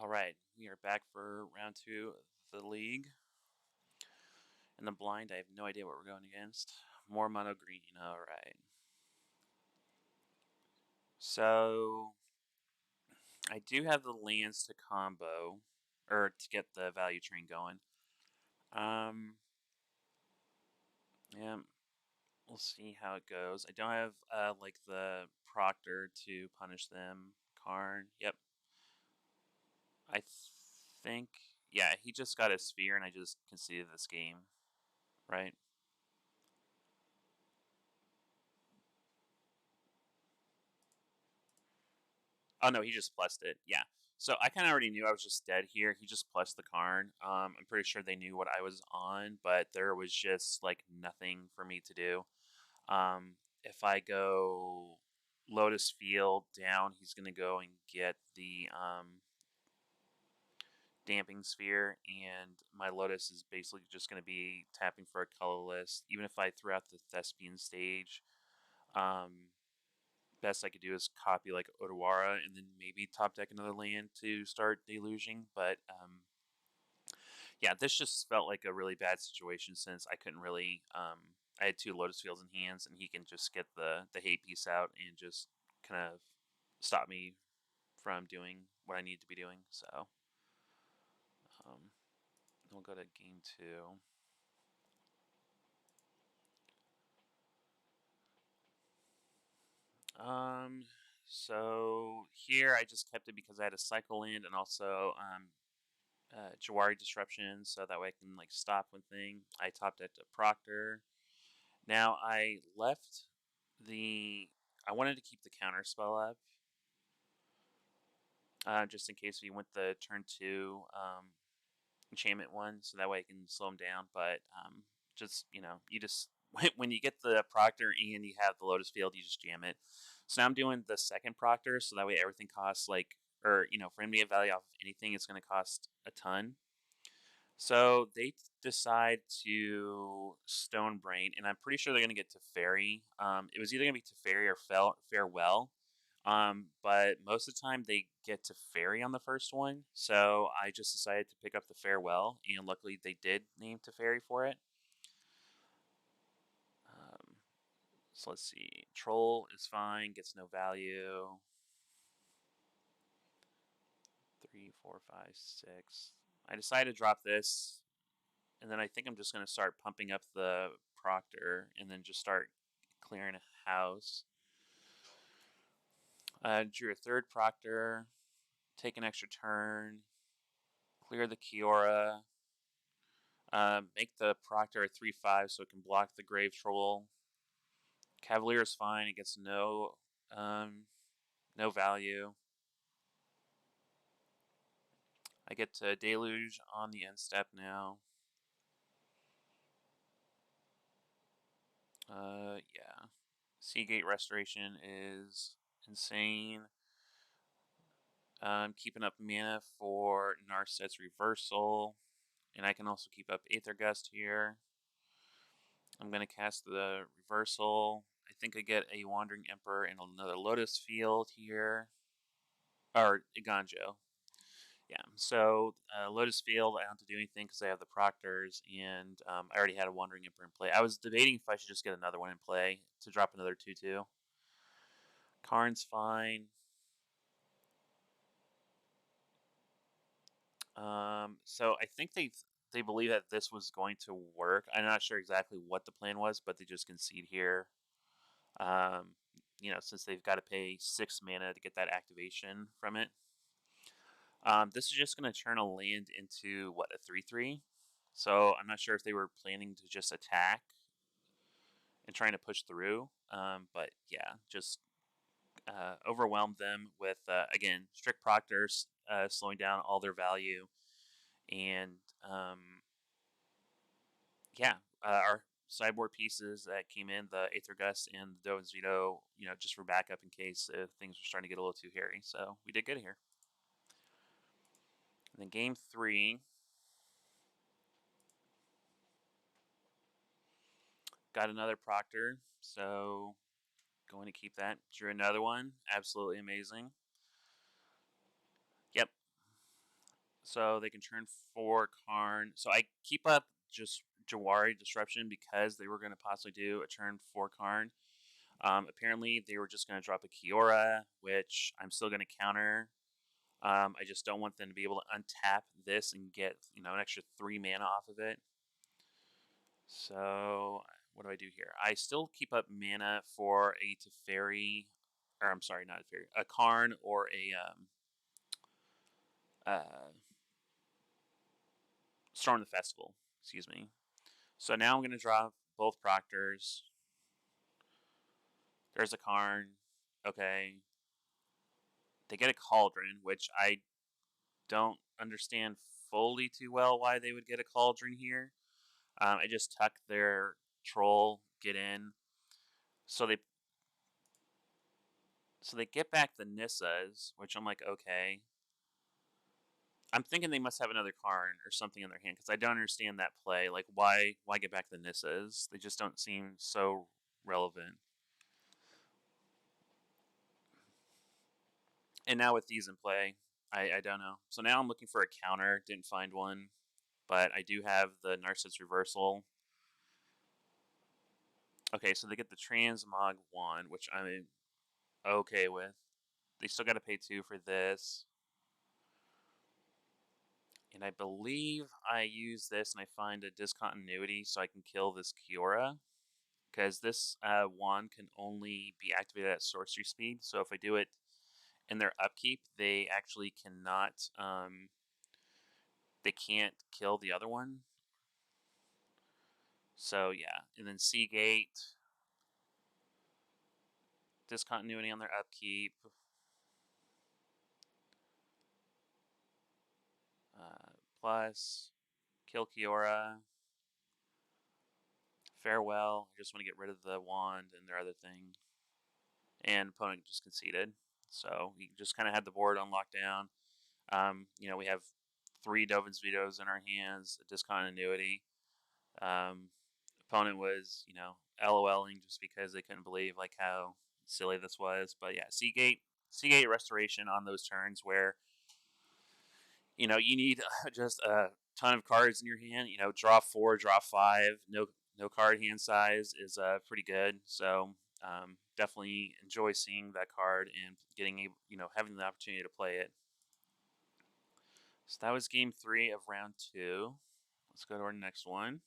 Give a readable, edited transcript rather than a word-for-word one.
All right, we are back for round two of the league. In the blind, I have no idea what we're going against. More mono green. All right. So I do have the lands to combo, or to get the value train going. Um, yeah, we'll see how it goes. I don't have like the Proctor to punish them. Karn. Yep. I think. Yeah, he just got a sphere, and I just conceded this game, right? Oh no, he just plussed it. Yeah. So I kind of already knew I was just dead here. He just plussed the Karn. I'm pretty sure they knew what I was on, but there was just like nothing for me to do. If I go Lotus Field down, he's gonna go and get the damping sphere, and my Lotus is basically just gonna be tapping for a colorless. Even if I throw out the Thespian stage, um, best I could do is copy like Odawara and then maybe top deck another land to start deluging. But yeah, this just felt like a really bad situation since I couldn't really. I had two Lotus Fields in hands, and he can just get the hate piece out and just kind of stop me from doing what I need to be doing. So um, we'll go to game two. Um, so here I just kept it because I had a cycle land and also Jawari Disruption, so that way I can like stop one thing. I topped it to Proctor. Now I left the. I wanted to keep the counter spell up, just in case we went the turn two enchantment one, so that way I can slow him down. But just you just when you get the Proctor and you have the Lotus Field, you just jam it. So now I'm doing the second Proctor, so that way everything costs like, or for him to get value off of anything, it's going to cost a ton. So they decide to Stone Brain, and I'm pretty sure they're going to get to Fairy. It was either going to be to Fairy or Farewell. But most of the time they get to Fairy on the first one. So I just decided to pick up the Farewell, and luckily they did name to Fairy for it. Um, so let's see. Troll is fine, gets no value. 3, 4, 5, 6. I decided to drop this. And then I think I'm just going to start pumping up the Proctor and then just start clearing a house. Drew a third Proctor, take an extra turn, clear the Kiora, make the Proctor a 3/5 so it can block the Grave Troll. Cavalier is fine, it gets no value. I get to Deluge on the end step now. Yeah. Seagate Restoration is insane. Keeping up mana for Narset's Reversal, and I can also keep up Aether Gust here. I'm going to cast the Reversal. I think I get a Wandering Emperor and another Lotus Field here, or Iganjo. Yeah, so Lotus Field, I don't have to do anything because I have the Proctors, and I already had a Wandering Emperor in play. I was debating if I should just get another one in play to drop another 2/2. Karn's fine. So I think they believe that this was going to work. I'm not sure exactly what the plan was, but they just concede here. Um, since they've got to pay 6 mana to get that activation from it. This is just going to turn a land into what, a 3/3. So I'm not sure if they were planning to just attack and trying to push through. But yeah, just overwhelmed them with again strict proctors, slowing down all their value, and yeah, our sideboard pieces that came in, the Aether Gust and the Dovin's Veto, just for backup in case things were starting to get a little too hairy. So we did good here. And then game three, got another Proctor, so going to keep that. Drew another one, absolutely amazing. Yep. So they can turn 4 Karn. So I keep up just Jawari Disruption because they were going to possibly do a turn 4 Karn. Apparently, they were just going to drop a Kiora, which I'm still going to counter. I just don't want them to be able to untap this and get, an extra 3 mana off of it. So, what do I do here? I still keep up mana for a Teferi, or I'm sorry, not a Teferi, a Karn or a Storm the Festival, excuse me. So now I'm going to drop both Proctors. There's a Karn. Okay. They get a Cauldron, which I don't understand fully too well why they would get a Cauldron here. I just tuck their Troll, get in. So they get back the Nissas, which I'm like, okay. I'm thinking they must have another Karn or something in their hand because I don't understand that play. Like, why get back the Nissas? They just don't seem so relevant. And now with these in play, I don't know. So now I'm looking for a counter. Didn't find one, but I do have the Narcissus Reversal. Okay, so they get the Transmog 1, which I'm okay with. They still got to pay 2 for this. And I believe I use this and I find a discontinuity so I can kill this Kiora. Because this wand can only be activated at sorcery speed. So if I do it in their upkeep, they actually cannot, they can't kill the other one. So yeah, and then Seagate, discontinuity on their upkeep. Plus, kill Kiora. Farewell. I just want to get rid of the wand and their other thing. And opponent just conceded. So we just kind of had the board on lockdown. We have 3 Dovin's Vetoes in our hands, a discontinuity. Opponent was, LOLing just because they couldn't believe like how silly this was. But yeah, Seagate Restoration on those turns where you need just a ton of cards in your hand. Draw 4, draw 5, no card hand size is pretty good. So definitely enjoy seeing that card and having the opportunity to play it. So that was game 3 of round 2. Let's go to our next one.